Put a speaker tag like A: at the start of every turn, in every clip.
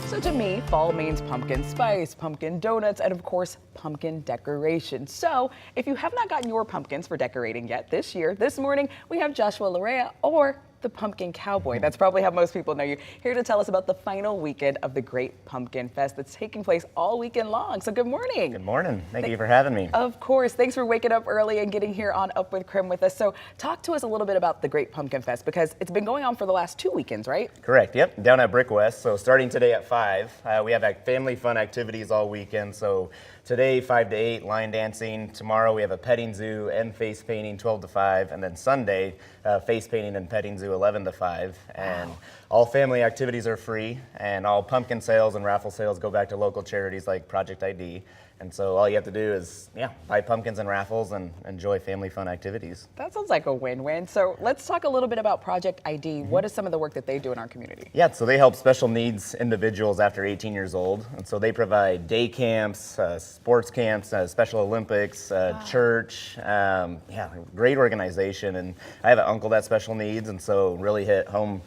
A: So to me, fall means pumpkin spice, pumpkin donuts, and of course, pumpkin decoration. So if you have not gotten your pumpkins for decorating yet this year, this morning, we have Joshua Loera, or the Pumpkin Cowboy. That's probably how most people know you. Here to tell us about the final weekend of the Great Pumpkin Fest that's taking place all weekend long. So good morning.
B: Good morning. Thank you for having me.
A: Of course. Thanks for waking up early and getting here on Up with Krim with us. So talk to us a little bit about the Great Pumpkin Fest, because it's been going on for the last 2 weekends, right?
B: Correct. Yep. Down at Brick West. So starting today at 5, we have family fun activities all weekend. So today 5 to 8, line dancing. Tomorrow we have a petting zoo and face painting 12 to 5, and then Sunday face painting and petting zoo 11 to 5. And all family activities are free, and all pumpkin sales and raffle sales go back to local charities like Project ID. And so all you have to do is, buy pumpkins and raffles and enjoy family fun activities.
A: That sounds like a win-win. So let's talk a little bit about Project ID. What is some of the work that they do in our community?
B: Yeah, so they help special needs individuals after 18 years old. And so they provide day camps, sports camps, Special Olympics, church. Great organization. And I have an uncle that's special needs, and so really hit home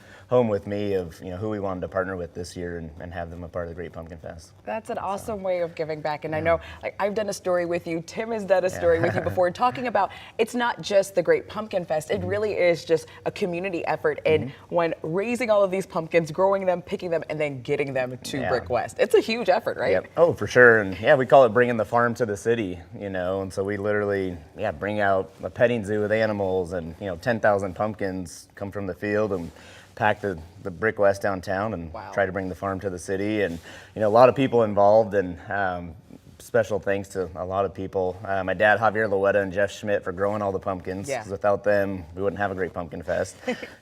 B: with me of who we wanted to partner with this year and have them a part of the Great Pumpkin Fest.
A: That's an awesome way of giving back. And I know I've done a story with you, Tim has done a story with you before, talking about it's not just the Great Pumpkin Fest, it really is just a community effort. And when raising all of these pumpkins, growing them, picking them, and then getting them to Brick West. It's a huge effort, right?
B: Yep. Oh, for sure. And we call it bringing the farm to the city, and so we literally bring out a petting zoo with animals, and 10,000 pumpkins come from the field and pack the Brick West downtown and try to bring the farm to the city. And a lot of people involved, and special thanks to a lot of people. My dad, Javier Loera, and Jeff Schmidt for growing all the pumpkins. Yeah. 'Cause without them, we wouldn't have a Great Pumpkin Fest.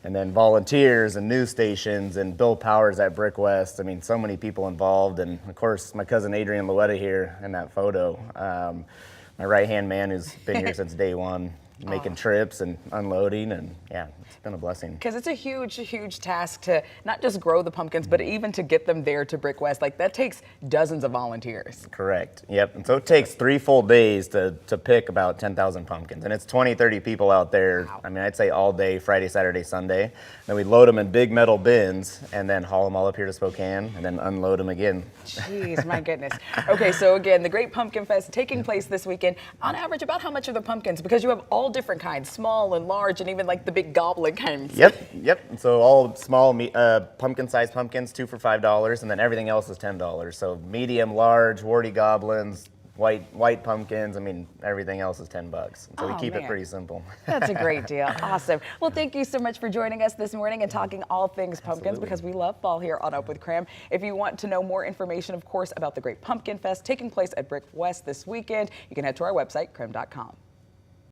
B: And then volunteers and news stations and Bill Powers at Brick West. I mean, so many people involved. And of course, my cousin Adrian Loera here in that photo. My right-hand man who's been here since day one, making trips and unloading, and it's been a blessing. Because
A: it's a huge, huge task to not just grow the pumpkins, but even to get them there to Brick West. Like, that takes dozens of volunteers.
B: Correct. Yep. And so it takes 3 full days to pick about 10,000 pumpkins. And it's 20, 30 people out there. Wow. I mean, I'd say all day, Friday, Saturday, Sunday. Then we load them in big metal bins and then haul them all up here to Spokane and then unload them again.
A: Jeez, my goodness. Okay, so again, the Great Pumpkin Fest taking place this weekend. On average, about how much are the pumpkins? Because you have all different kinds, small and large, and even like the big goblin kinds.
B: Yep. So all small pumpkin-sized pumpkins, 2 for $5, and then everything else is $10. So medium, large, warty goblins, white pumpkins. I mean, everything else is $10. So we keep it pretty simple.
A: That's a great deal. Awesome. Well, thank you so much for joining us this morning and talking all things pumpkins, because we love fall here on Up with Krim. If you want to know more information, of course, about the Great Pumpkin Fest taking place at Brick West this weekend, you can head to our website, krim.com.